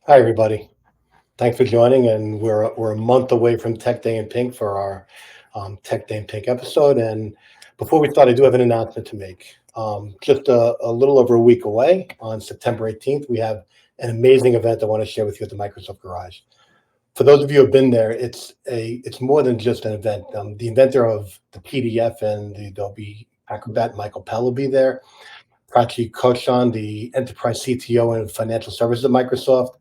Hi, everybody. Thanks for joining, and we're a month away from Tech Day in Pink for our Tech Day in Pink episode. And before we start, I do have an announcement to make. Just a little over a week away, on September 18th, we have an amazing event I want to share with you at the Microsoft Garage. For those of you who have been there, it's more than just an event. The inventor of the PDF and the Adobe Acrobat, Michael Pell, will be there. 𝗵𝗃𝘀𝗁𝗏, the enterprise CTO and financial services of Microsoft.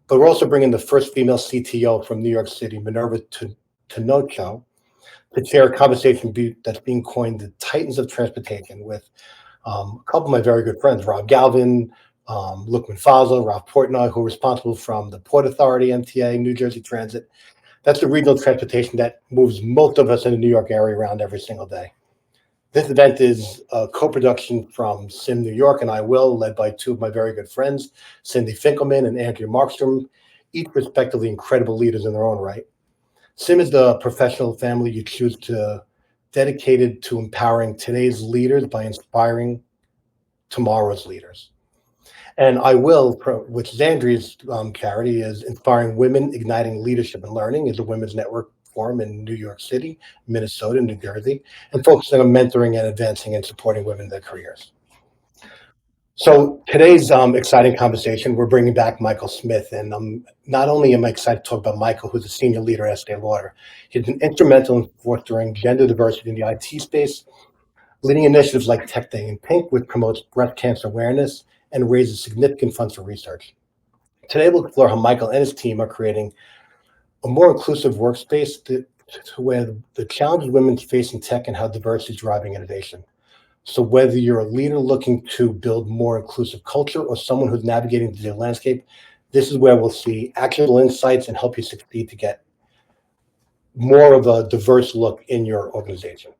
But we're also bringing the first female CTO from New York City, Minerva Tenocho, to share a conversation that's being coined the Titans of Transportation with a couple of my very good friends, Rob Galvin, Luke Manfazzo, Ralph Portnoy, who are responsible from the Port Authority, MTA, New Jersey Transit. That's the regional transportation that moves most of us in the New York area around every single day. This event is a co-production from SIM New York and 𝗖𝗿𝗲𝗏, led by two of my very good friends, Cindy Finkelman and Andrea Markstrom, each respectively incredible leaders in their own right. SIM is the professional family you choose to dedicated to empowering today's leaders by inspiring tomorrow's leaders. And 𝗖𝗿𝗏, which is Andrea's charity, is Inspiring Women Igniting Leadership and Learning, is a women's network forum in New York City, Minnesota, New Jersey, and focusing on mentoring and advancing and supporting women in their careers. So today's exciting conversation, we're bringing back Michael Smith, and not only am I excited to talk about Michael, who's a senior leader at Estee Lauder. He's been instrumental in fostering gender diversity in the IT space, leading initiatives like Tech Day in Pink, which promotes breast cancer awareness and raises significant funds for research. Today, we'll explore how Michael and his team are creating a more inclusive workspace to where the challenges women face in tech and how diversity is driving innovation. So whether you're a leader looking to build more inclusive culture or someone who's navigating the digital landscape, this is where we'll see actionable insights and help you succeed to get more of a diverse look in your organization.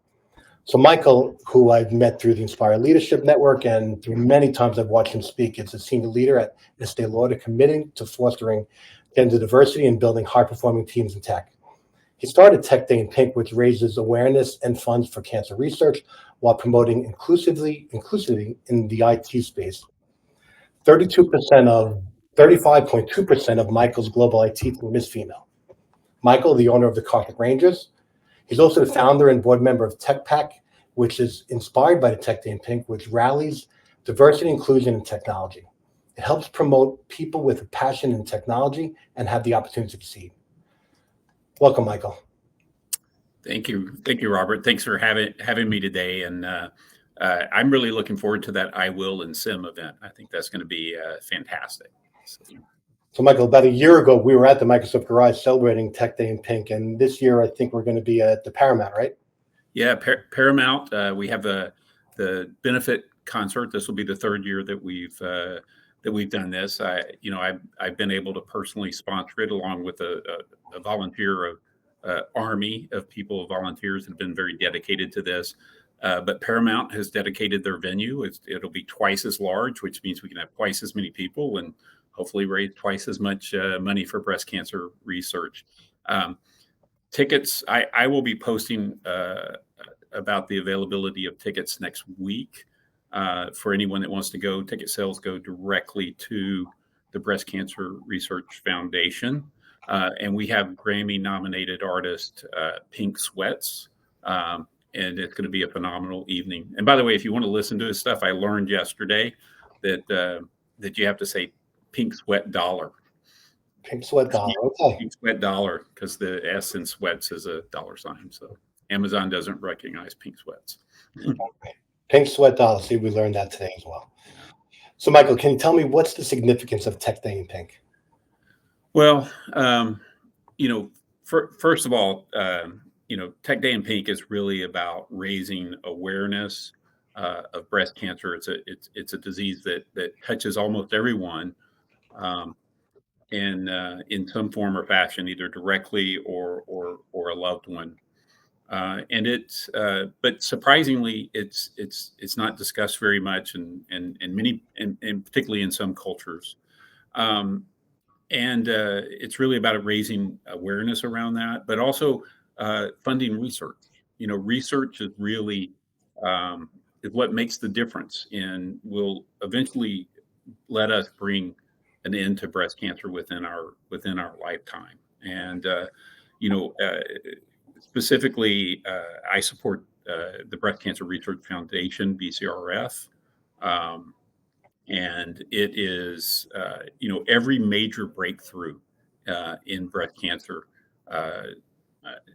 So Michael, who I've met through the Inspire Leadership Network and through many times I've watched him speak, is a senior leader at Estee Lauder, committing to fostering gender diversity and building high-performing teams in tech. He started Tech Day in Pink, which raises awareness and funds for cancer research while promoting inclusivity in the IT space. 35.2% of Michael's global IT team is female. Michael, the owner of the Cosmic Rangers, he's also the founder and board member of TechPack, which is inspired by the Tech Day in Pink, which rallies diversity, inclusion, and technology. It helps promote people with a passion in technology and have the opportunity to succeed. Welcome, Michael. Thank you, Robert. Thanks for having me today, and I'm really looking forward to that 𝗖𝗿𝗏 and SIM event. I think that's going to be fantastic. So, Michael, about a year ago, we were at the Microsoft Garage celebrating Tech Day in Pink, and this year I think we're going to be at the Paramount, right? Yeah, Paramount. We have the benefit concert. This will be the third year that we've done this. I've been able to personally sponsor it along with a volunteer army of people, volunteers that have been very dedicated to this. But Paramount has dedicated their venue. It'll be twice as large, which means we can have twice as many people and hopefully raise twice as much money for breast cancer research. Tickets, I will be posting about the availability of tickets next week. For anyone that wants to go, ticket sales go directly to the Breast Cancer Research Foundation. And we have Grammy-nominated artist 𝗶𝗃𝘀𝗶𝗴𝗵𝗁𝗁𝗁, and it's going to be a phenomenal evening. And by the way, if you want to listen to this stuff, I learned yesterday that you have to say pink sweat dollar. Pink sweat dollar, okay. Pink sweat dollar, because the S in sweats is a dollar sign. So Amazon doesn't recognize pink sweats. Pink sweat dollar. See, we learned that today as well. So, Michael, can you tell me what's the significance of Tech Day in Pink? Well, first of all, Tech Day in Pink is really about raising awareness of breast cancer. It's a disease that touches almost everyone, and in some form or fashion, either directly or a loved one. But surprisingly, it's not discussed very much, and particularly in some cultures. And it's really about raising awareness around that, but also funding research. Research is really is what makes the difference and will eventually let us bring an end to breast cancer within our lifetime. And specifically, I support the Breast Cancer Research Foundation, BCRF. And it is, every major breakthrough in breast cancer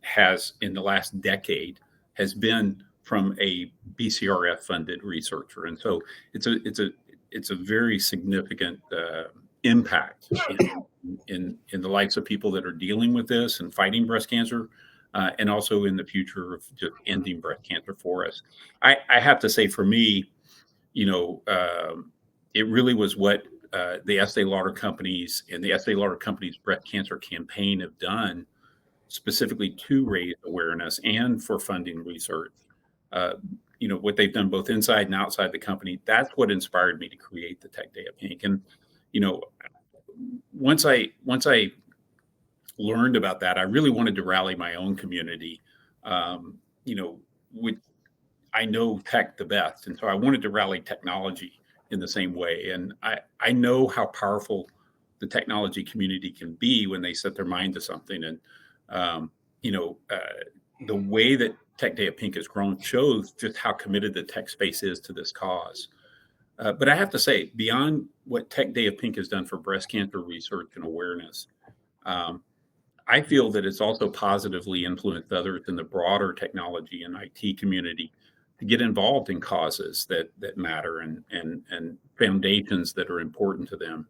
has, in the last decade, has been from a BCRF funded researcher. And so it's a very significant impact in the lives of people that are dealing with this and fighting breast cancer, and also in the future of just ending breast cancer for us. I have to say, for me, it really was what the Estee Lauder companies and the Estee Lauder companies breast cancer campaign have done specifically to raise awareness and for funding research. What they've done both inside and outside the company, that's what inspired me to create the Tech Day of Pink. And, once I learned about that, I really wanted to rally my own community, which I know tech the best. And so I wanted to rally technology in the same way. And I know how powerful the technology community can be when they set their mind to something. And, the way that Tech Day of Pink has grown shows just how committed the tech space is to this cause. But I have to say, beyond what Tech Day of Pink has done for breast cancer research and awareness, I feel that it's also positively influenced others in the broader technology and IT community to get involved in causes that matter and foundations that are important to them.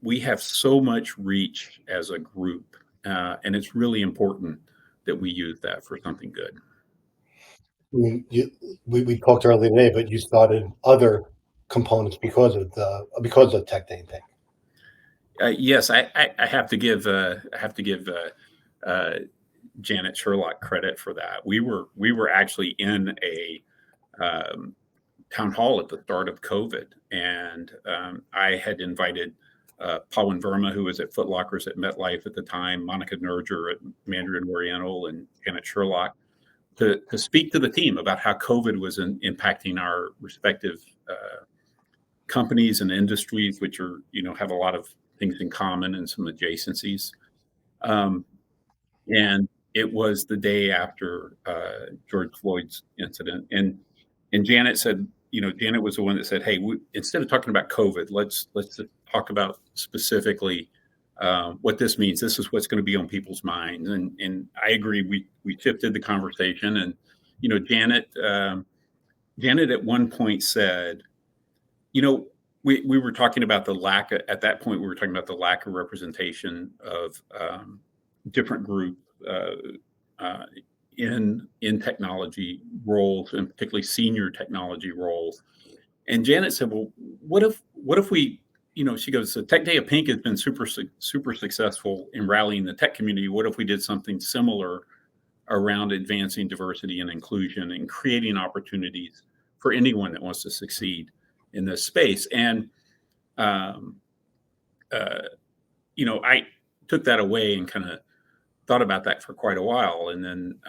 We have so much reach as a group, and it's really important that we use that for something good. We talked earlier today, but you started other components because of Tech Day and Pink. Yes, I have to give Janet Sherlock credit for that. We were actually in a town hall at the start of COVID, and I had invited 𝗶𝗏𝗵𝗁 𝗠𝗏, who was at Foot Lockers at MetLife at the time, Monica Nerger at Mandarin Oriental, and Janet Sherlock to speak to the team about how COVID was impacting our respective companies and industries, which are have a lot of things in common and some adjacencies. And it was the day after George Floyd's incident, and Janet said, Janet was the one that said, "Hey, instead of talking about COVID, let's talk about specifically what this means. This is what's going to be on people's minds." And I agree. We shifted the conversation, and Janet at one point said, we were talking about the lack of, at that point we were talking about the lack of representation of different groups in technology roles, and particularly senior technology roles. And Janet said, "Well, what if we?" She goes, "The Tech Day of Pink has been super successful in rallying the tech community. What if we did something similar around advancing diversity and inclusion and creating opportunities for anyone that wants to succeed in this space?" And, I took that away and kind of thought about that for quite a while. And then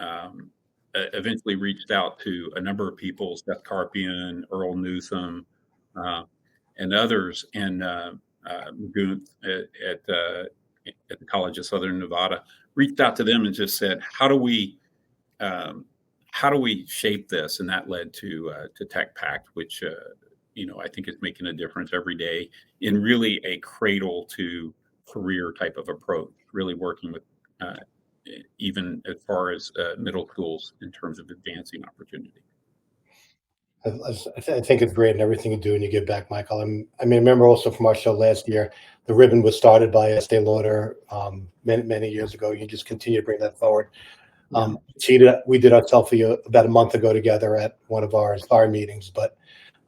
eventually reached out to a number of people, Seth Karpian, Earl Newsom, and others, and Guth at the College of Southern Nevada, reached out to them and just said, how do we shape this? And that led to Tech Pact, which I think is making a difference every day in really a cradle to career type of approach, really working with even as far as middle schools in terms of advancing opportunity. I think it's great in everything you do and you give back, Michael. I remember also from our show last year, the ribbon was started by Estee Lauder many years ago. You just continue to bring that forward. We did our selfie about a month ago together at one of our Inspire meetings, but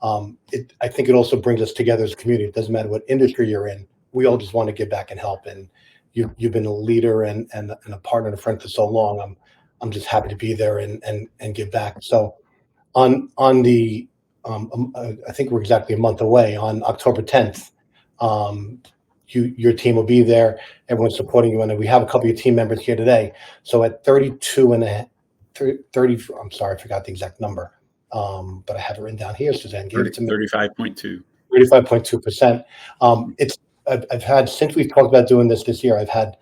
I think it also brings us together as a community. It doesn't matter what industry you're in. We all just want to give back and help. And you've been a leader and a partner and a friend for so long. I'm just happy to be there and give back. So on the I think we're exactly a month away, on October 10th. Your team will be there. Everyone's supporting you, and we have a couple of your team members here today. So at 32 and a 30, I'm sorry, I forgot the exact number, but I have it written down here. Suzanne gave it to me. 35.2. 35.2%. I've had, since we've talked about doing this year, I've had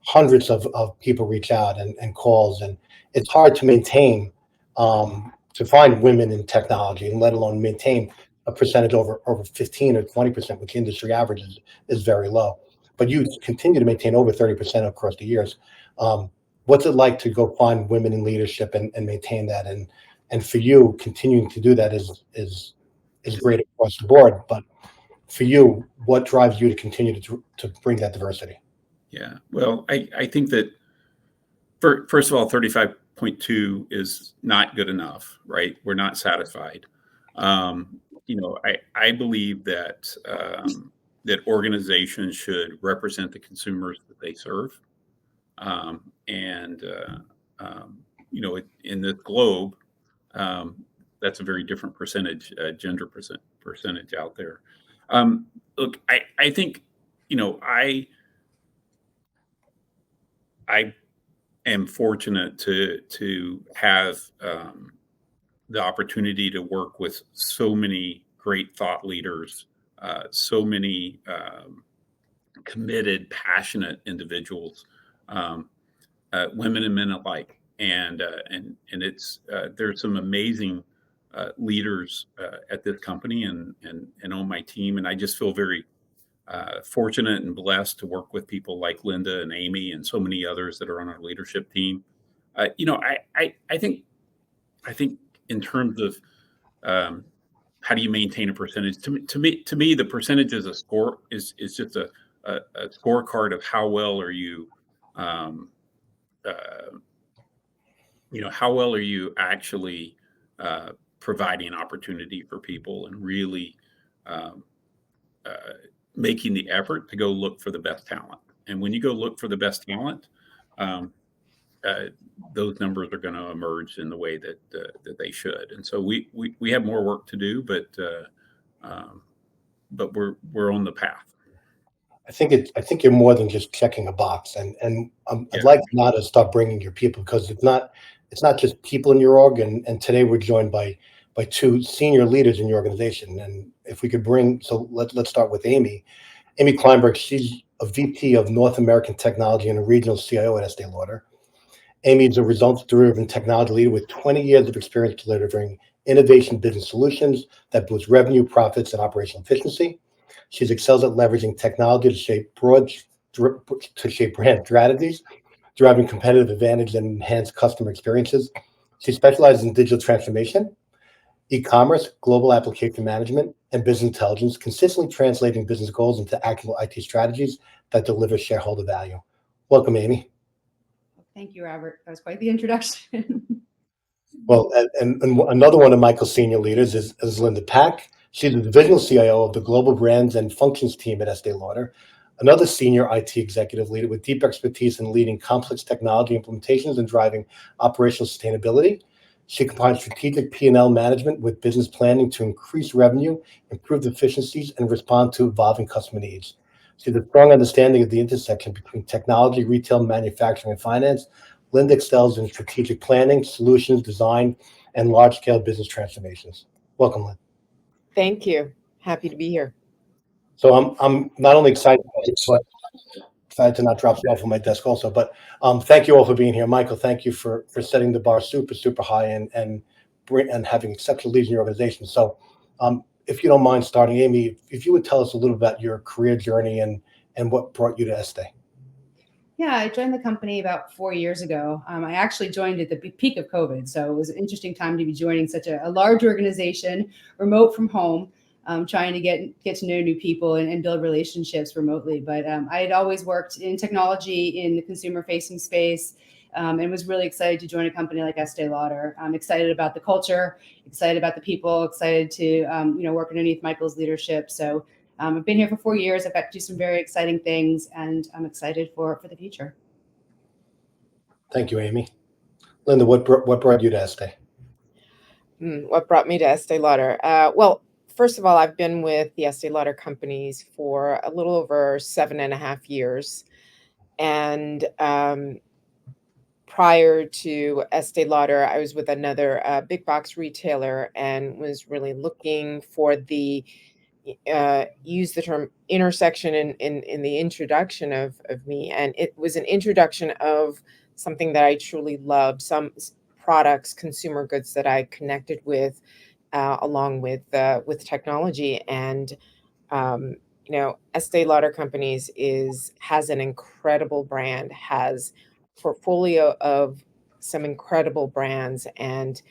hundreds of people reach out and calls, and it's hard to maintain, to find women in technology, and let alone maintain a percentage over 15 or 20%, which industry average is very low. But you continue to maintain over 30% across the years. What's it like to go find women in leadership and maintain that? And for you, continuing to do that is great across the board. But for you, what drives you to continue to bring that diversity? Yeah, well, I think that first of all, 35.2 is not good enough, right? We're not satisfied. I believe that that organizations should represent the consumers that they serve, and in the globe, that's a very different percentage, gender percentage out there. Look, I think I am fortunate to have the opportunity to work with so many great thought leaders, so many committed, passionate individuals, women and men alike, and it's there's some amazing leaders at this company and on my team, and I just feel very fortunate and blessed to work with people like Lynda and Amy and so many others that are on our leadership team. I think in terms of how do you maintain a percentage? To me, the percentage is a score is just a scorecard of how well are you, how well are you actually providing opportunity for people and really making the effort to go look for the best talent. And when you go look for the best talent, those numbers are going to emerge in the way that they should. And so we have more work to do, but we're on the path. I think you're more than just checking a box, and I'd like now to start bringing your people, because it's not just people in your org. And today we're joined by two senior leaders in your organization. And if we could let's start with Amy. Amy Kleinberg, she's a VP of North American Technology and a regional CIO at Estee Lauder. Amy is a results-driven technology leader with 20 years of experience delivering innovation business solutions that boost revenue, profits, and operational efficiency. She's excels at leveraging technology to shape brand strategies, driving competitive advantage and enhance customer experiences. She specializes in digital transformation, e-commerce, global application management, and business intelligence, consistently translating business goals into actionable IT strategies that deliver shareholder value. Welcome, Amy. Thank you, Robert. That was quite the introduction. Well, and another one of Michael's senior leaders is Lynda Pak. She's the divisional CIO of the Global Brands and Functions team at Estee Lauder, another senior IT executive leader with deep expertise in leading complex technology implementations and driving operational sustainability. She combines strategic P&L management with business planning to increase revenue, improve efficiencies, and respond to evolving customer needs. She has a strong understanding of the intersection between technology, retail, manufacturing, and finance. Lynda excels in strategic planning, solutions design, and large-scale business transformations. Welcome, Lynda. Thank you. Happy to be here. So I'm not only excited, but excited to not drop off on my desk also. But thank you all for being here. Michael, thank you for setting the bar super high and having exceptional leaders in your organization. So if you don't mind starting, Amy, if you would tell us a little about your career journey and what brought you to Estee. Yeah, I joined the company about 4 years ago. I actually joined at the peak of COVID. So it was an interesting time to be joining such a large organization, remote from home, trying to get to know new people and build relationships remotely. But I had always worked in technology in the consumer-facing space, and was really excited to join a company like Estee Lauder. I'm excited about the culture, excited about the people, excited to work underneath Michael's leadership. So I've been here for 4 years. I've got to do some very exciting things, and I'm excited for the future. Thank you, Amy. Lynda, what brought you to Estee? What brought me to Estee Lauder? Well, first of all, I've been with the Estee Lauder companies for a little over 7.5 years. And prior to Estee Lauder, I was with another big box retailer and was really looking for the used the term intersection in the introduction of me, and it was an introduction of something that I truly loved, some products, consumer goods that I connected with, along with technology. And Estee Lauder Companies has an incredible brand, has portfolio of some incredible brands, and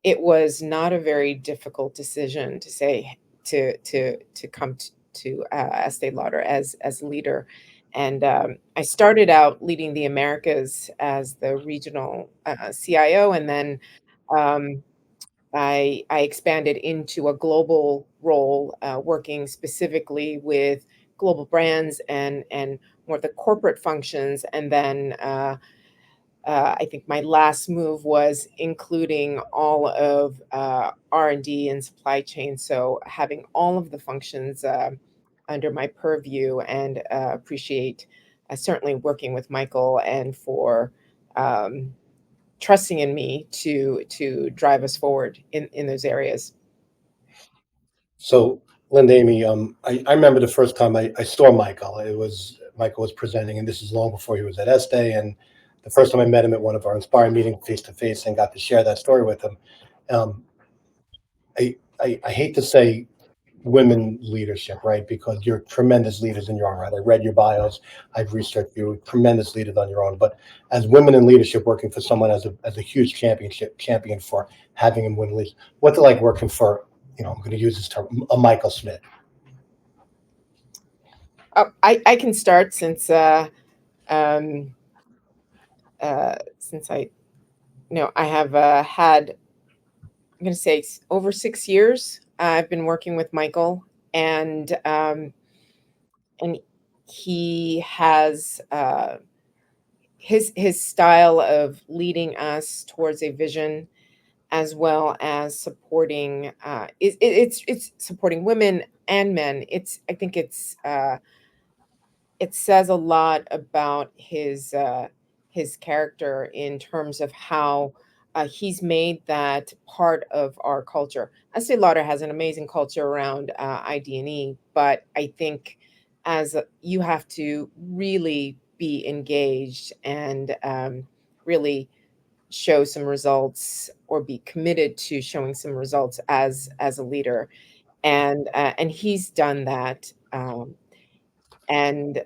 it was not a very difficult decision to say to come to Estee Lauder as leader. And I started out leading the Americas as the regional CIO, and then I expanded into a global role, working specifically with global brands and more the corporate functions. And then I think my last move was including all of R&D and supply chain. So having all of the functions under my purview, and appreciate certainly working with Michael and for trusting in me to drive us forward in those areas. So, Linda, Amy, I remember the first time I saw Michael. Michael was presenting, and this is long before he was at Estee. And the first time I met him at one of our Inspire meetings face to face and got to share that story with him. I hate to say women leadership, right? Because you're tremendous leaders in your own right. I read your bios. I've researched you. Tremendous leaders on your own. But as women in leadership, working for someone as a huge champion for having him win leads, what's it like working for, I'm going to use this term, a Michael Smith? I can start since I I have had, I'm going to say, over 6 years. I've been working with Michael, and he has his style of leading us towards a vision, as well as supporting it's supporting women and men. I think it says a lot about his character in terms of how he's made that part of our culture. Estee Lauder has an amazing culture around ID&E, but I think you have to really be engaged and really show some results, or be committed to showing some results as a leader, and he's done that. And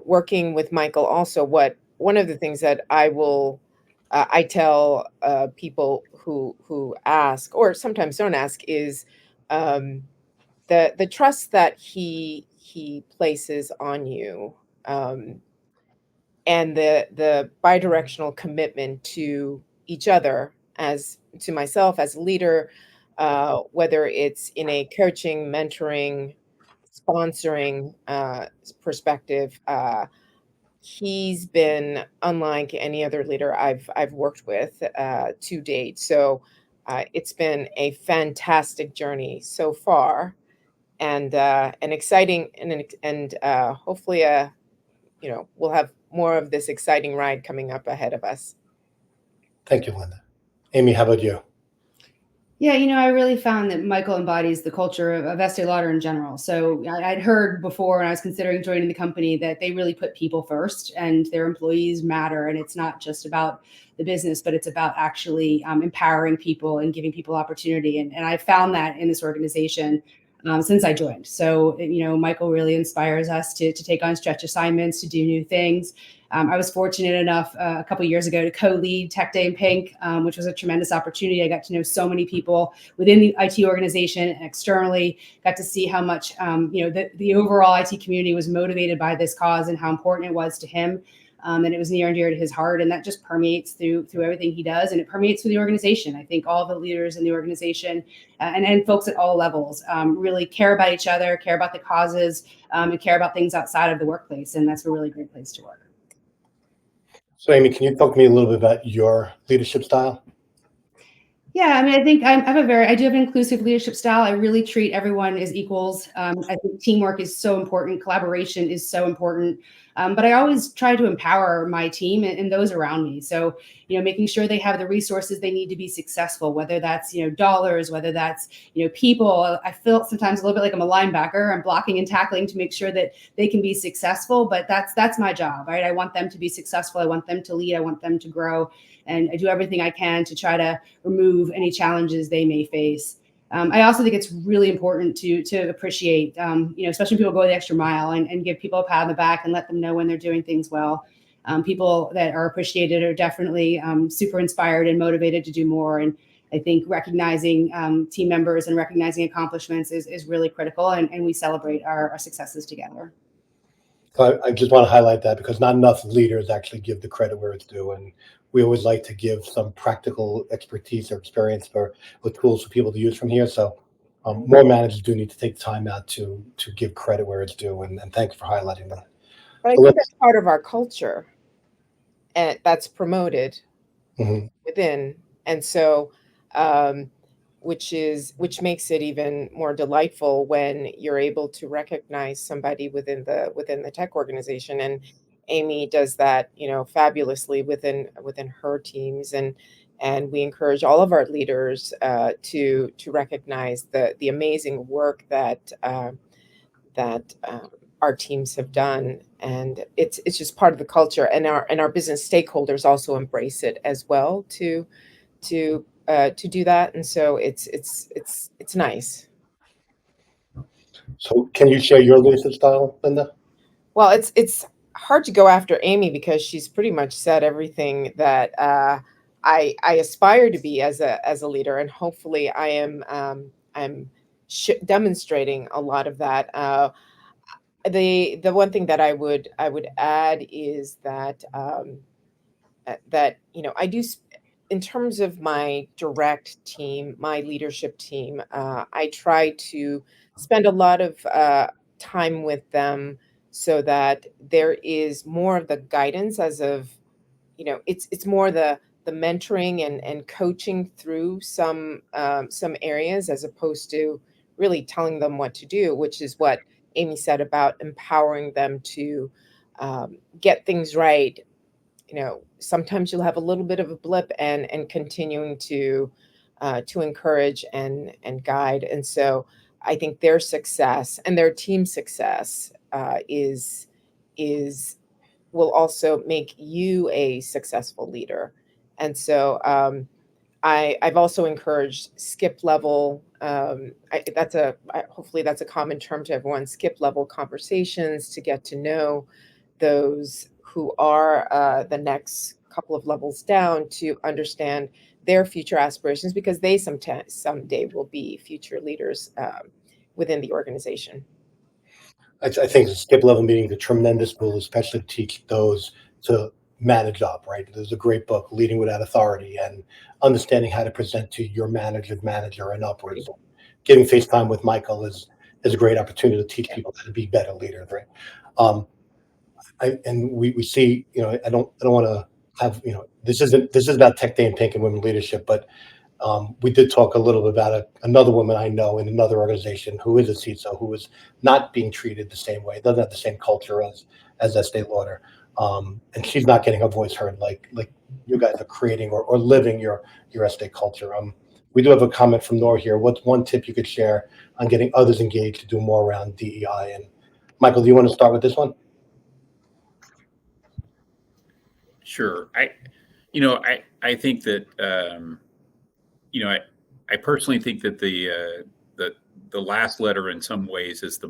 working with Michael also, one of the things that I tell people who ask, or sometimes don't ask, is the trust that he places on you, and the bidirectional commitment to each other, as to myself as a leader, whether it's in a coaching, mentoring, sponsoring perspective. He's been unlike any other leader I've worked with to date. So it's been a fantastic journey so far, and an exciting, and hopefully we'll have more of this exciting ride coming up ahead of us. Thank you, Linda. Amy, how about you? Yeah, I really found that Michael embodies the culture of Estee Lauder in general. So I'd heard before when I was considering joining the company that they really put people first, and their employees matter. And it's not just about the business, but it's about actually empowering people and giving people opportunity. And I found that in this organization since I joined. So, Michael really inspires us to take on stretch assignments, to do new things. I was fortunate enough a couple of years ago to co-lead Tech Day in Pink, which was a tremendous opportunity. I got to know so many people within the IT organization and externally, got to see how much, the overall IT community was motivated by this cause and how important it was to him. And it was near and dear to his heart, and that just permeates through everything he does, and it permeates through the organization. I think all the leaders in the organization and folks at all levels really care about each other, care about the causes, and care about things outside of the workplace, and that's a really great place to work. So, Amy, can you talk to me a little bit about your leadership style? Yeah, I mean, I think I do have an inclusive leadership style. I really treat everyone as equals. I think teamwork is so important. Collaboration is so important. But I always try to empower my team and those around me. So, making sure they have the resources they need to be successful, whether that's, dollars, whether that's, people. I feel sometimes a little bit like I'm a linebacker. I'm blocking and tackling to make sure that they can be successful, but that's my job, right? I want them to be successful. I want them to lead. I want them to grow. And I do everything I can to try to remove any challenges they may face. I also think it's really important to appreciate, especially when people go the extra mile and give people a pat on the back and let them know when they're doing things well. People that are appreciated are definitely super inspired and motivated to do more. And I think recognizing team members and recognizing accomplishments is really critical. And we celebrate our successes together. So I just want to highlight that because not enough leaders actually give the credit where it's due. And we always like to give some practical expertise or experience with tools for people to use from here. So more managers do need to take time out to give credit where it's due. And thanks for highlighting that. But I think that's part of our culture, and that's promoted within. And so, which makes it even more delightful when you're able to recognize somebody within the tech organization. And Amy does that, fabulously within her teams, and we encourage all of our leaders to recognize the amazing work that our teams have done, and it's just part of the culture. And our business stakeholders also embrace it as well to do that, and so it's nice. So can you share your leadership style, Lynda? Well, it's hard to go after Amy because she's pretty much said everything that I aspire to be as a leader, and hopefully I'm demonstrating a lot of that. The one thing that I would add is that I do, in terms of my direct team, my leadership team, I try to spend a lot of time with them so that there is more of the guidance as of, it's more the mentoring and coaching through some areas as opposed to really telling them what to do, which is what Amy said about empowering them to get things right. Sometimes you'll have a little bit of a blip and continuing to encourage and guide. And so I think their success and their team success will also make you a successful leader. And so I've also encouraged skip level. Hopefully that's a common term to everyone. Skip level conversations to get to know those who are the next couple of levels down, to understand their future aspirations, because they someday will be future leaders within the organization. I think the skip level meeting is a tremendous tool, especially to teach those to manage up, right? There's a great book, Leading Without Authority, and understanding how to present to your manager and upwards. Getting face time with Michael is a great opportunity to teach people how to be better leaders, right? We see, I don't want to have, this is about Tech Day in Pink and women leadership, but we did talk a little bit about another woman I know in another organization who is a CISO, who is not being treated the same way, doesn't have the same culture as Estee Lauder, and she's not getting her voice heard like you guys are creating or living your Estee culture. We do have a comment from Nora here. What's one tip you could share on getting others engaged to do more around DEI? And Michael, do you want to start with this one? Sure. I think that I personally think that the last letter in some ways is the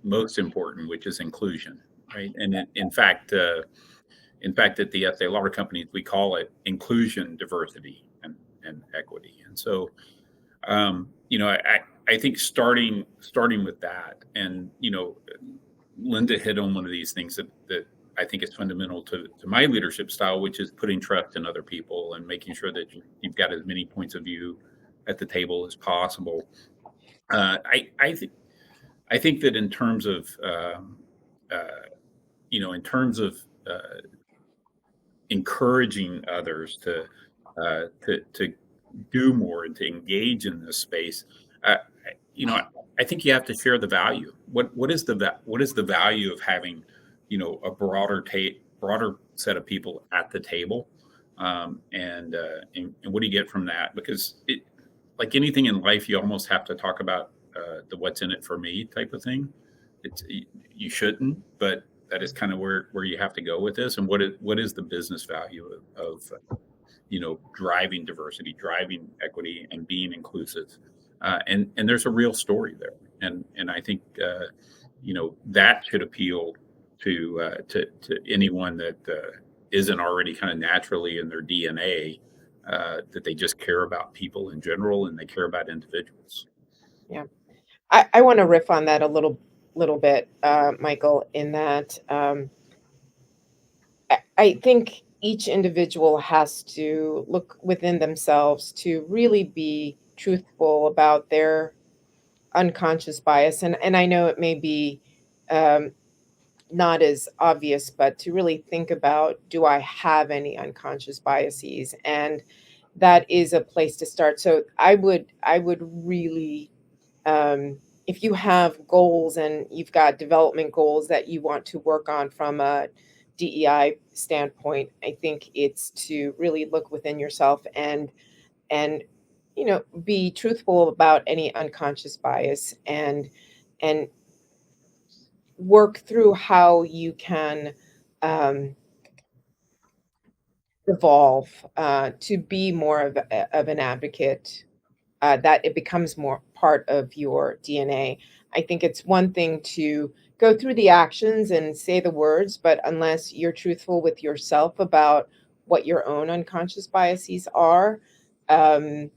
most important, which is inclusion, right? And in fact, at the Estee Lauder company, we call it inclusion, diversity, and equity. And so, I think starting with that, and Lynda hit on one of these things that I think is fundamental to my leadership style, which is putting trust in other people and making sure that you've got as many points of view at the table as possible. I think that in terms of encouraging others to do more and to engage in this space, I think you have to share the value. What is the value of having a broader set of people at the table. And what do you get from that? Because like anything in life, you almost have to talk about the what's in it for me type of thing. You shouldn't, but that is kind of where you have to go with this. And what is the business value of driving diversity, driving equity, and being inclusive? And there's a real story there. And I think that should appeal to anyone that isn't already kind of naturally in their DNA, that they just care about people in general and they care about individuals. Yeah, I want to riff on that a little bit, Michael, in that I think each individual has to look within themselves to really be truthful about their unconscious bias. And I know it may be not as obvious, but to really think about, do I have any unconscious biases? And that is a place to start. So I would really, if you have goals and you've got development goals that you want to work on from a DEI standpoint, I think it's to really look within yourself and be truthful about any unconscious bias and work through how you can evolve to be more of an advocate, that it becomes more part of your DNA. I think it's one thing to go through the actions and say the words, but unless you're truthful with yourself about what your own unconscious biases are, I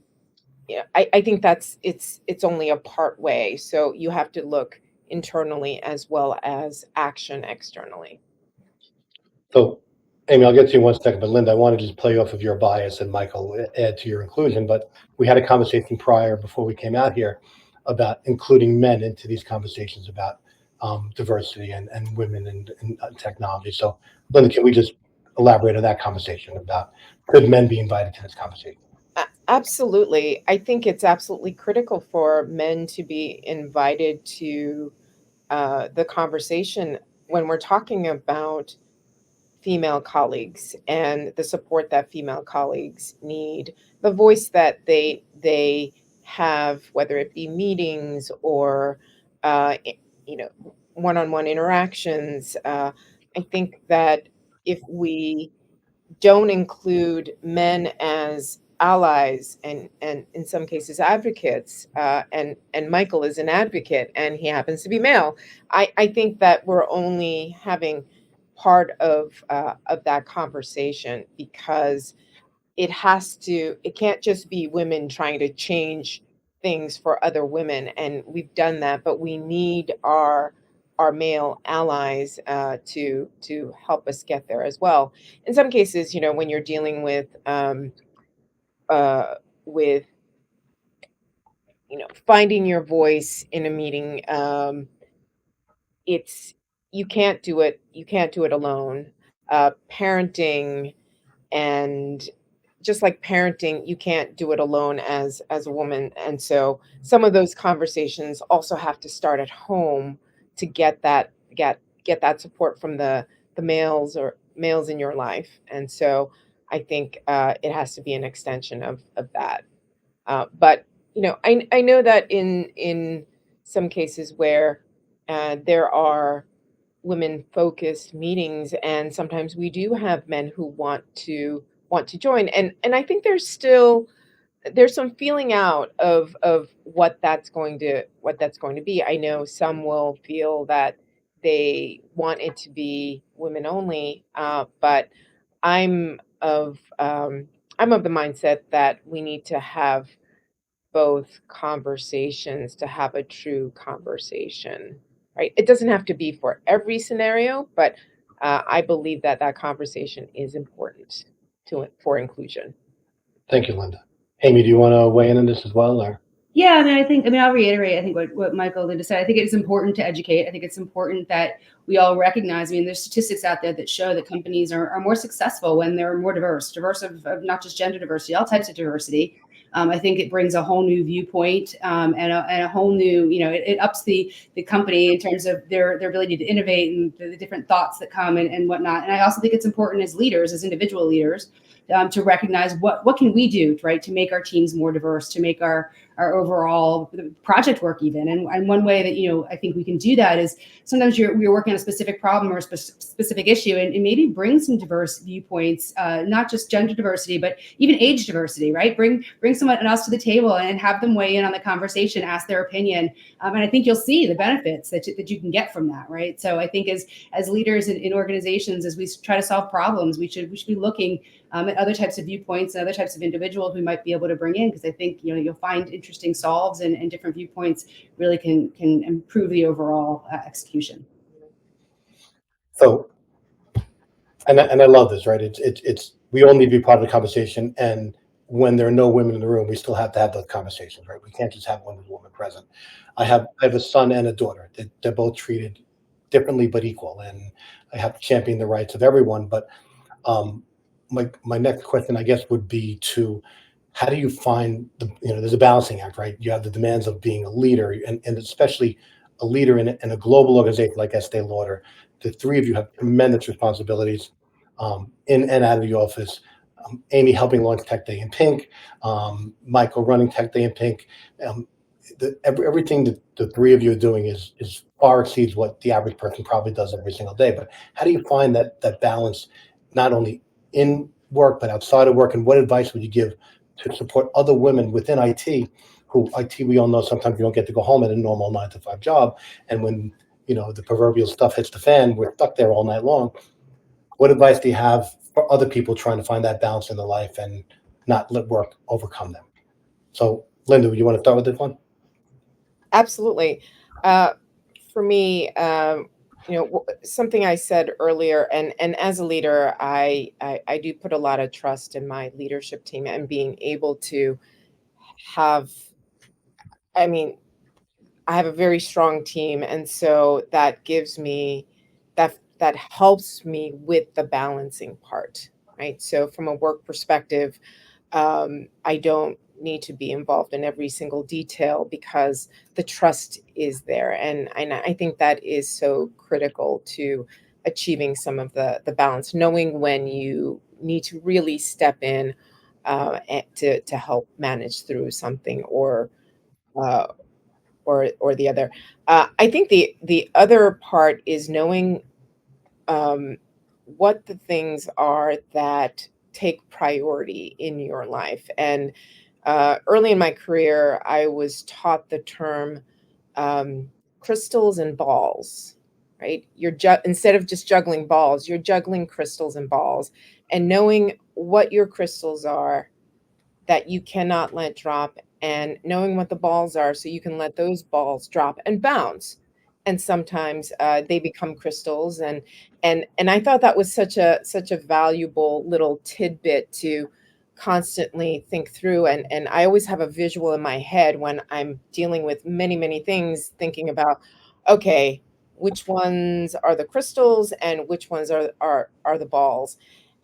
think it's only a part way. So you have to look internally as well as action externally. So, Amy, I'll get to you in 1 second, but Lynda, I want to just play off of your bias and Michael add to your inclusion. But we had a conversation prior, before we came out here, about including men into these conversations about diversity and women in technology. So, Lynda, can we just elaborate on that conversation about could men be invited to this conversation? Absolutely. I think it's absolutely critical for men to be invited to the conversation when we're talking about female colleagues and the support that female colleagues need, the voice that they have, whether it be meetings or one-on-one interactions. I think that if we don't include men as allies and in some cases advocates, and Michael is an advocate and he happens to be male, I think that we're only having part of that conversation, because it can't just be women trying to change things for other women, and we've done that, but we need our male allies to help us get there as well. In some cases, when you're dealing with finding your voice in a meeting, you can't do it alone. Parenting, and just like parenting, you can't do it alone as a woman. And so some of those conversations also have to start at home to get that support from the males in your life. And so I think it has to be an extension of that. But I know that in some cases where there are women-focused meetings, and sometimes we do have men who want to join, and I think there's some feeling out of what that's going to be. I know some will feel that they want it to be women only, but I'm of the mindset that we need to have both conversations to have a true conversation, right? It doesn't have to be for every scenario, but I believe that conversation is important for inclusion. Thank you, Lynda. Amy, do you want to weigh in on this as well, or? Yeah, I'll reiterate, I think what Michael and Lynda said. I think it is important to educate. I think it's important that we all recognize, there's statistics out there that show that companies are more successful when they're more diverse of not just gender diversity, all types of diversity. I think it brings a whole new viewpoint and a whole new, it ups the company in terms of their ability to innovate and the different thoughts that come and whatnot. And I also think it's important as leaders, as individual leaders, to recognize what can we do, right, to make our teams more diverse, to make our overall project work even. And one way that, I think we can do that is sometimes you're working on a specific problem or a specific issue and maybe bring some diverse viewpoints, not just gender diversity, but even age diversity, right? Bring someone else to the table and have them weigh in on the conversation, ask their opinion. And I think you'll see the benefits that you can get from that, right? So I think as leaders in organizations, as we try to solve problems, we should be looking at other types of viewpoints and other types of individuals we might be able to bring in, because I think you'll find interesting solves and different viewpoints really can improve the overall execution. So, and I love this, right? It's we all need to be part of the conversation, and when there are no women in the room, we still have to have those conversations, right? We can't just have one woman present. I have a son and a daughter. They're both treated differently but equal, and I have to champion the rights of everyone. But my next question, I guess, would be to how do you find there's a balancing act, right? You have the demands of being a leader, and especially a leader in a global organization like Estee Lauder. The three of you have tremendous responsibilities in and out of the office. Amy helping launch Tech Day in Pink, Michael running Tech Day in Pink. Everything that the three of you are doing is far exceeds what the average person probably does every single day. But how do you find that balance, not only in work but outside of work? And what advice would you give to support other women within IT, who IT, we all know sometimes you don't get to go home at a normal 9-to-5 job, and when the proverbial stuff hits the fan, we're stuck there all night long. What advice do you have for other people trying to find that balance in their life and not let work overcome them? So, Lynda, you want to start with this one? Absolutely. For me, something I said earlier, and as a leader, I do put a lot of trust in my leadership team and being able to have, I have a very strong team, and so that gives me that helps me with the balancing part, right? So from a work perspective, I don't need to be involved in every single detail because the trust is there, and I think that is so critical to achieving some of the balance, knowing when you need to really step in to help manage through something or the other. I think the other part is knowing what the things are that take priority in your life. And early in my career, I was taught the term crystals and balls, right? Instead of just juggling balls, you're juggling crystals and balls, and knowing what your crystals are that you cannot let drop, and knowing what the balls are so you can let those balls drop and bounce. And sometimes they become crystals, and I thought that was such a valuable little tidbit to constantly think through. And I always have a visual in my head when I'm dealing with many things, thinking about, okay, which ones are the crystals and which ones are the balls.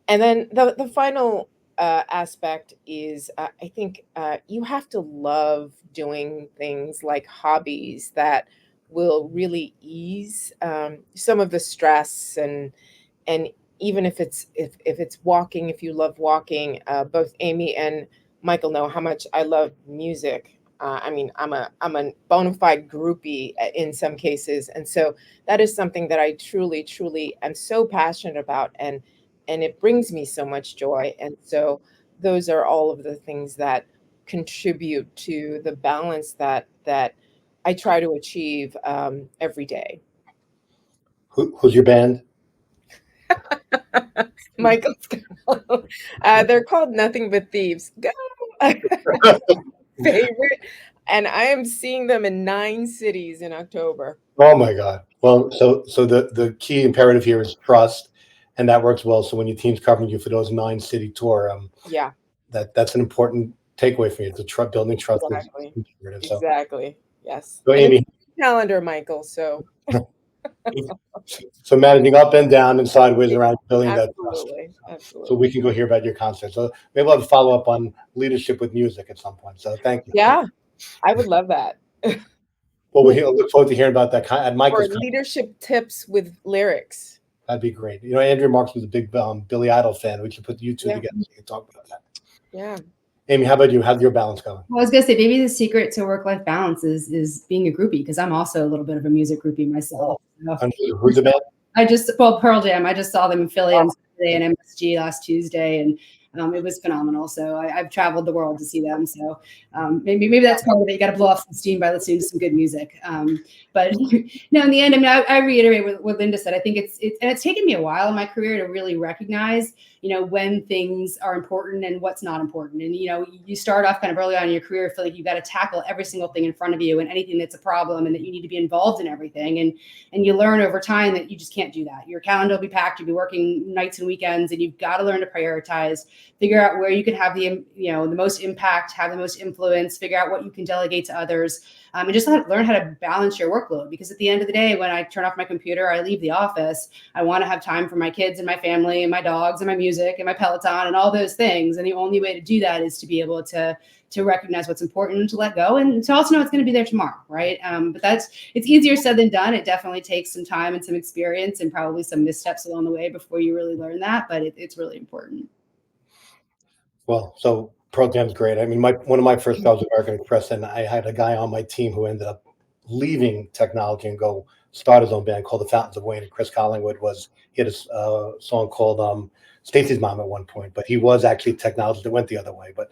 And then the final aspect is I think you have to love doing things like hobbies that will really ease some of the stress, and even if it's walking, if you love walking, both Amy and Michael know how much I love music. I'm a bona fide groupie in some cases, and so that is something that I truly am so passionate about, and it brings me so much joy. And so those are all of the things that contribute to the balance that I try to achieve every day. Who's your band? Michael's they're called Nothing But Thieves. Go! Favorite. And I am seeing them in 9 cities in October. Oh my God. Well, so the key imperative here is trust, and that works well. So when your team's covering you for those 9-city tour, yeah, that's an important takeaway for you. The building trust. Exactly. Is imperative. So, Exactly. Yes. so And Amy, it's calendar, Michael. So So managing up and down and sideways around, building that trust. Absolutely. So Absolutely. we can go hear about your concert. So maybe we'll have a follow up on leadership with music at some point. So thank you. Yeah, I would love that. Well, we look forward to hearing about that at Michael's Or concert. leadership tips with lyrics. That'd be great. You know, Andrew Marks was a big Billy Idol fan. We should put you two Yeah. together so you can talk about that. Yeah. Amy, how about you? How's your balance going? Well, I was gonna say maybe the secret to work-life balance is being a groupie, because I'm also a little bit of a music groupie myself. And who's the band? Pearl Jam. I just saw them in Philly on Saturday and MSG last Tuesday, and it was phenomenal. So I've traveled the world to see them. So maybe that's part of it. You got to blow off some steam by listening to some good music. But no, in the end, I mean, I reiterate what Lynda said. I think it's taken me a while in my career to really recognize, when things are important and what's not important. And, you start off kind of early on in your career, feel like you've got to tackle every single thing in front of you and anything that's a problem, and that you need to be involved in everything. And you learn over time that you just can't do that. Your calendar will be packed. You'll be working nights and weekends, and you've got to learn to prioritize, figure out where you can have the most impact, have the most influence, figure out what you can delegate to others. And just learn how to balance your workload. Because at the end of the day, when I turn off my computer, I leave the office, I want to have time for my kids and my family and my dogs and my music and my Peloton and all those things. And the only way to do that is to be able to recognize what's important and to let go, and to also know it's going to be there tomorrow, right? But it's easier said than done. It definitely takes some time and some experience and probably some missteps along the way before you really learn that. But it's really important. Well, so Pearl Jam's great. I mean, one of my first jobs at American Express, and I had a guy on my team who ended up leaving technology and go start his own band called the Fountains of Wayne. And Chris Collingwood he had a song called Stacy's Mom at one point, but he was actually technology that went the other way. But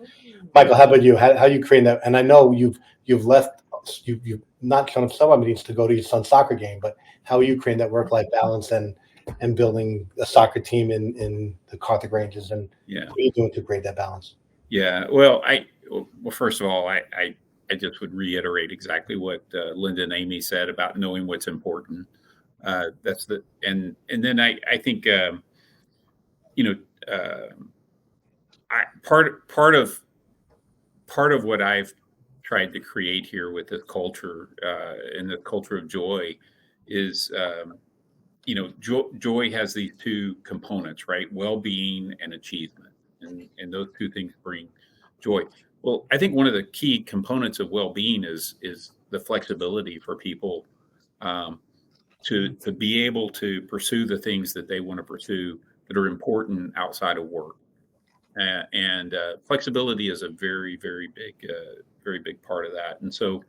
Michael, how about you? How you creating that? And I know you've left, you've not shown up some meetings to go to your son's soccer game, but how are you creating that work-life balance and building a soccer team in the Carthage Rangers, and what are you doing to create that balance? Yeah, well, first of all, I just would reiterate exactly what Lynda and Amy said about knowing what's important. And then I think part of what I've tried to create here with this culture and the culture of joy is joy has these two components, right? Well-being and achievement. And those two things bring joy. Well, I think one of the key components of well-being is the flexibility for people to be able to pursue the things that they want to pursue that are important outside of work. And flexibility is a very, very big part of that. And so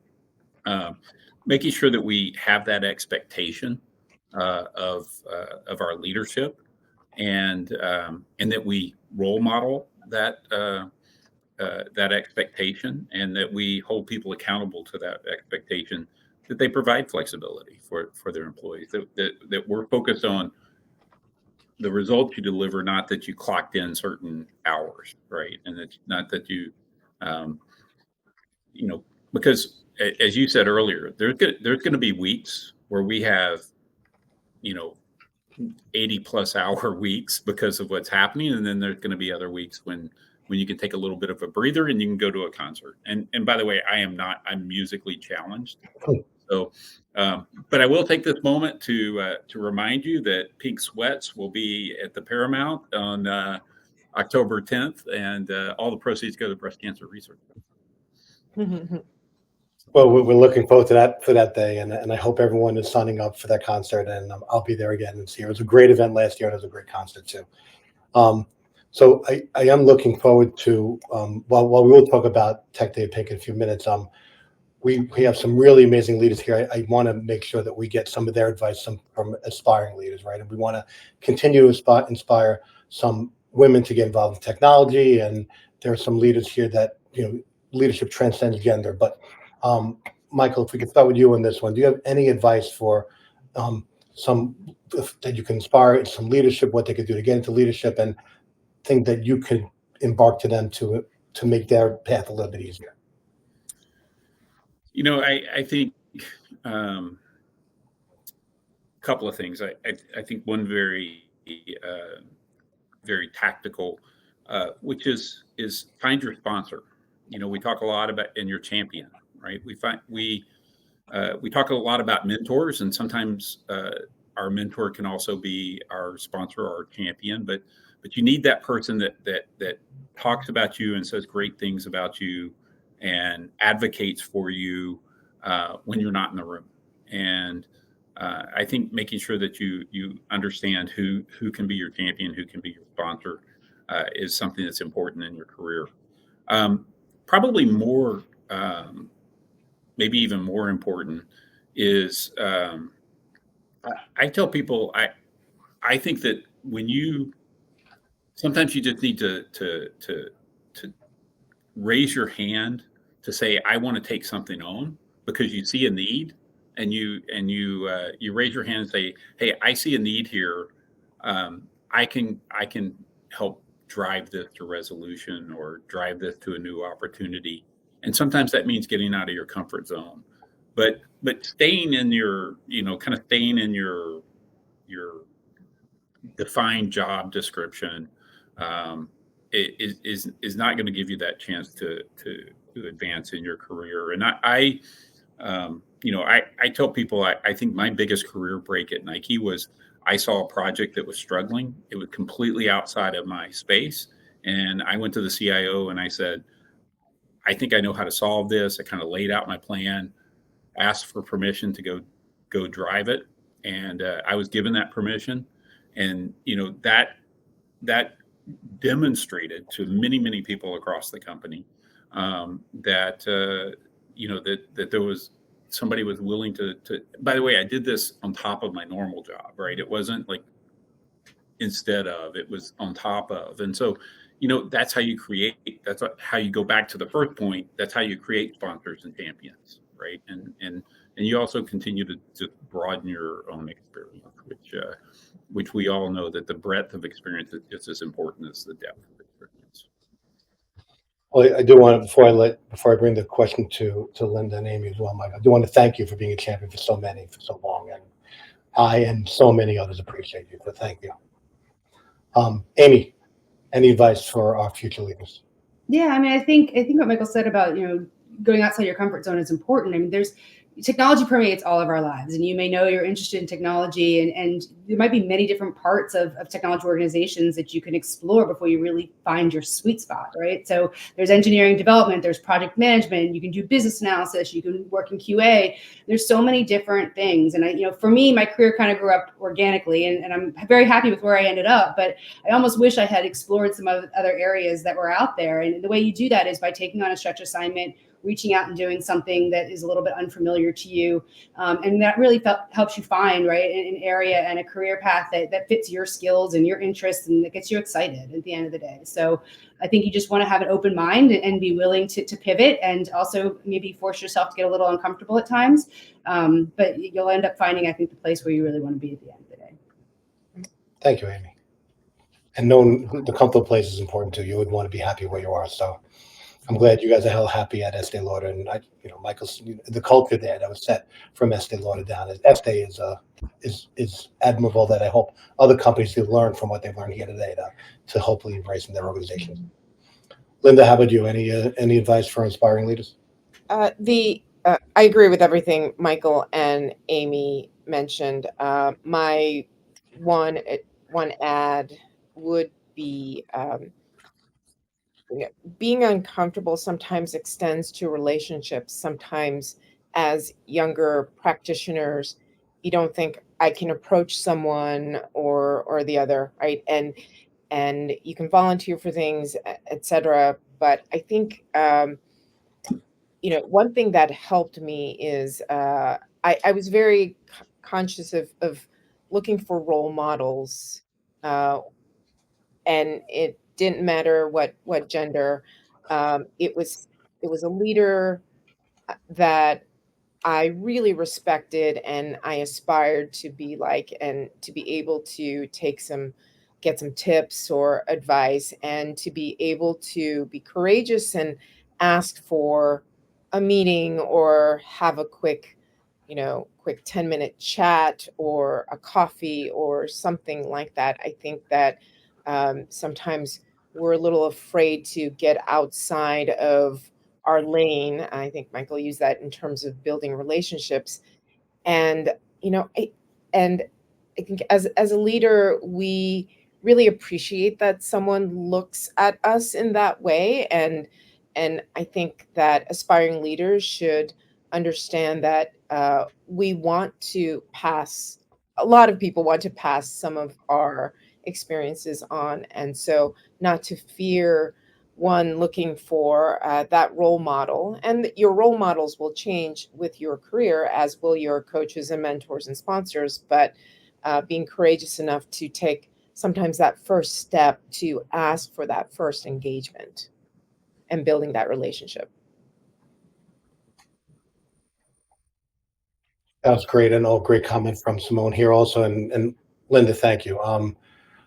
making sure that we have that expectation of our leadership, and that we role model that expectation, and that we hold people accountable to that expectation, that they provide flexibility for their employees, that we're focused on the results you deliver, not that you clocked in certain hours, right? And it's not that you, because as you said earlier, there's going to be weeks where we have, 80+ hour weeks because of what's happening. And then there's going to be other weeks when you can take a little bit of a breather and you can go to a concert. And by the way, I'm musically challenged. So, but I will take this moment to remind you that Pink Sweats will be at the Paramount on October 10th, and all the proceeds go to breast cancer research. Well, we're looking forward to that day, and I hope everyone is signing up for that concert, and I'll be there again this year. It was a great event last year, and it was a great concert too. So I am looking forward to, while we will talk about Tech Day at Pink in a few minutes, we have some really amazing leaders here. I want to make sure that we get some of their advice from aspiring leaders, right? And we want to continue to inspire some women to get involved in technology, and there are some leaders here that, leadership transcends gender. But Michael, if we could start with you on this one, do you have any advice for some that you can inspire some leadership, what they could do to get into leadership, and think that you could embark to them to make their path a little bit easier? I think a couple of things. I think one very tactical, which is find your sponsor. We talk a lot about in your champion, right? we talk a lot about mentors, and sometimes our mentor can also be our sponsor or our champion, but you need that person that talks about you and says great things about you and advocates for you when you're not in the room. And I think making sure that you understand who can be your champion, who can be your sponsor, is something that's important in your career. Probably more, maybe even more important, is I tell people I think that sometimes you just need to raise your hand to say, I want to take something on, because you see a need, and you raise your hand and say, hey, I see a need here. I can help drive this to resolution or drive this to a new opportunity. And sometimes that means getting out of your comfort zone, but staying in your, kind of staying in your defined job description is not going to give you that chance to advance in your career. And I tell people, I think my biggest career break at Nike was I saw a project that was struggling. It was completely outside of my space. And I went to the CIO and I said, I think I know how to solve this. I kind of laid out my plan, asked for permission to go drive it. And I was given that permission. And, that demonstrated to many, many people across the company that there was somebody was willing to, by the way, I did this on top of my normal job, right? It wasn't like instead of, it was on top of. And so, that's how you create, how you go back to the first point. That's how you create sponsors and champions, right? And you also continue to just broaden your own experience, which we all know that the breadth of experience is just as important as the depth of experience. Well, I do want to, before I bring the question to Lynda and Amy as well, Mike, I do want to thank you for being a champion for so long, and I and so many others appreciate you. So thank you. Amy, any advice for our future leaders? Yeah, I mean, I think what Michael said about going outside your comfort zone is important. I mean, technology permeates all of our lives, and you may know you're interested in technology, and there might be many different parts of technology organizations that you can explore before you really find your sweet spot, right? So there's engineering development, there's project management, you can do business analysis, you can work in QA. There's so many different things. And for me, my career kind of grew up organically, and I'm very happy with where I ended up, but I almost wish I had explored some other areas that were out there. And the way you do that is by taking on a stretch assignment, reaching out and doing something that is a little bit unfamiliar to you. And that really helps you find, right, an area and a career path that fits your skills and your interests and that gets you excited at the end of the day. So I think you just want to have an open mind and be willing to pivot, and also maybe force yourself to get a little uncomfortable at times. But you'll end up finding, I think, the place where you really want to be at the end of the day. Thank you, Amy. And knowing the comfortable place is important too. You would want to be happy where you are. So I'm glad you guys are hell happy at Estee Lauder, and Michael's the culture there that was set from Estee Lauder down. Estee is admirable. That I hope other companies do learn from what they've learned here today to hopefully embrace in their organizations. Lynda, how about you? Any advice for inspiring leaders? I agree with everything Michael and Amy mentioned. My one ad would be. Being uncomfortable sometimes extends to relationships. Sometimes as younger practitioners, you don't think I can approach someone or the other, right? And you can volunteer for things, etc. But I think, one thing that helped me is I was very conscious of looking for role models, and it didn't matter what gender. It was a leader that I really respected and I aspired to be like, and to be able to get some tips or advice, and to be able to be courageous and ask for a meeting or have a quick 10-minute chat or a coffee or something like that. I think that sometimes we're a little afraid to get outside of our lane. I think Michael used that in terms of building relationships. And, and I think as a leader, we really appreciate that someone looks at us in that way. And I think that aspiring leaders should understand that we want to pass, a lot of people want to pass some of our experiences on. And so not to fear one looking for that role model. And your role models will change with your career, as will your coaches and mentors and sponsors. But being courageous enough to take sometimes that first step to ask for that first engagement and building that relationship. That was great, and all great comment from Simone here also, and Linda, thank you.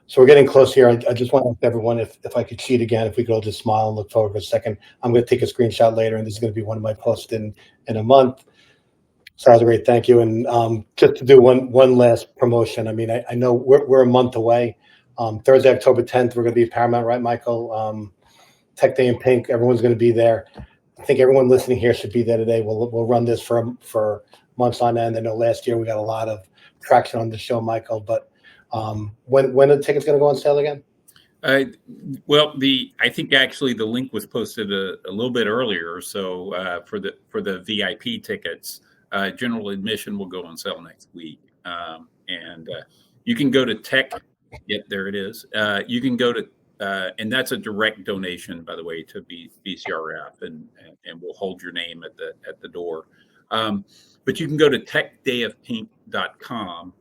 So we're getting close here. I just want to ask everyone if I could cheat again, if we could all just smile and look forward for a second. I'm going to take a screenshot later, and this is going to be one of my posts in a month. So that was great, thank you. And just to do one last promotion. I mean, I know we're a month away. Thursday, October 10th, we're going to be at Paramount, right, Michael? Tech Day in Pink. Everyone's going to be there. I think everyone listening here should be there today. We'll run this for months on end. I know last year we got a lot of traction on the show, Michael. But when are the tickets going to go on sale again? Well, I think actually the link was posted a little bit earlier. So for the VIP tickets, general admission will go on sale next week, and you can go to Tech. Yep, there it is. You can go to and that's a direct donation, by the way, to BCRF, and we'll hold your name at the door. But you can go to techdayofpink.com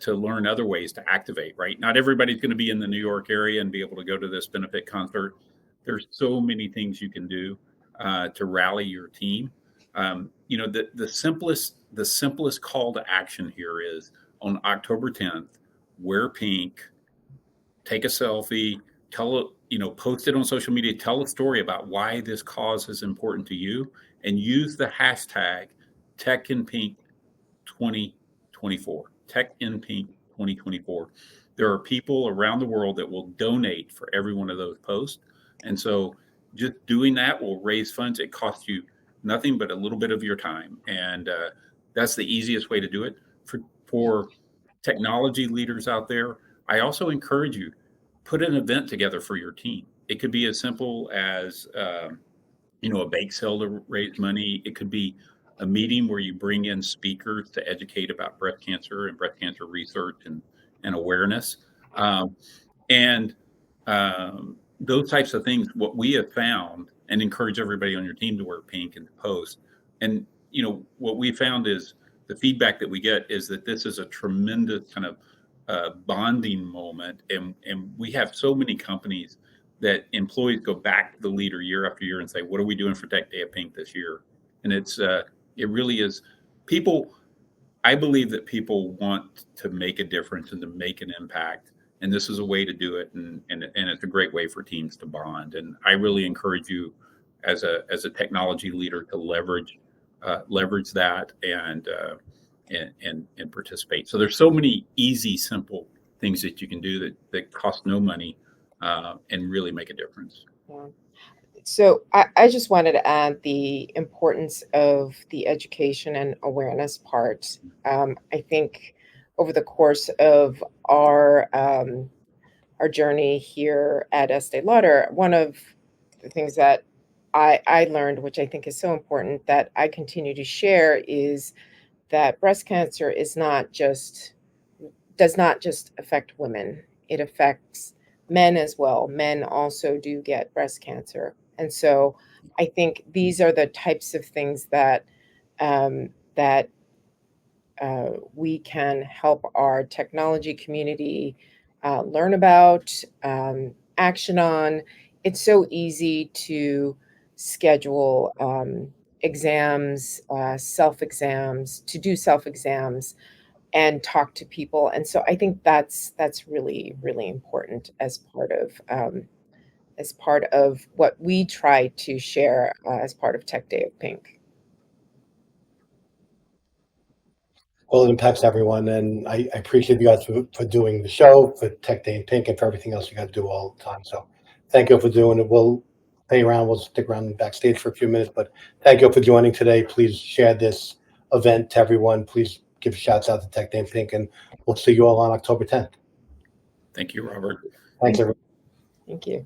to learn other ways to activate. Right, not everybody's going to be in the New York area and be able to go to this benefit concert. There's so many things you can do to rally your team. The simplest call to action here is on October 10th, wear pink, take a selfie, post it on social media, tell a story about why this cause is important to you, and use the hashtag TechInPink2024. TechInPink2024. There are people around the world that will donate for every one of those posts. And so just doing that will raise funds. It costs you nothing but a little bit of your time. And that's the easiest way to do it. For technology leaders out there, I also encourage you, put an event together for your team. It could be as simple as, a bake sale to raise money. It could be a meeting where you bring in speakers to educate about breast cancer and breast cancer research and awareness. Those types of things, what we have found, and encourage everybody on your team to wear pink and post. And, what we found is the feedback that we get is that this is a tremendous kind of bonding moment. And we have so many companies that employees go back to the leader year after year and say, what are we doing for Tech Day of Pink this year? And it really is people. I believe that people want to make a difference and to make an impact. And this is a way to do it. And it's a great way for teams to bond. And I really encourage you as a technology leader to leverage that and participate. So there's so many easy, simple things that you can do that cost no money and really make a difference. Yeah. So I just wanted to add the importance of the education and awareness part. I think over the course of our journey here at Estee Lauder, one of the things that I learned, which I think is so important that I continue to share, is that breast cancer does not just affect women. It affects men as well. Men also do get breast cancer. And so I think these are the types of things that we can help our technology community learn about, action on. It's so easy to schedule exams, self-exams, to do self-exams and talk to people. And so I think that's really, really important as part of what we try to share as part of Tech Day of Pink. Well, it impacts everyone, and I appreciate you guys for doing the show, for Tech Day in Pink, and for everything else you guys do all the time. So thank you for doing it. Pay around. We'll stick around backstage for a few minutes. But thank you all for joining today. Please share this event to everyone. Please give shouts out to Tech Day in Pink, and we'll see you all on October 10th. Thank you, Robert. Thanks, everyone. Thank you.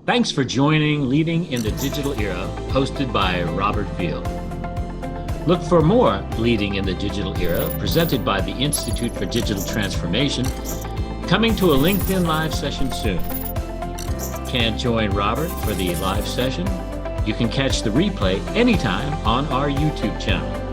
Thanks for joining Leading in the Digital Era, hosted by Robert Field. Look for more Leading in the Digital Era, presented by the Institute for Digital Transformation, coming to a LinkedIn Live session soon. Can't join Robert for the live session? You can catch the replay anytime on our YouTube channel.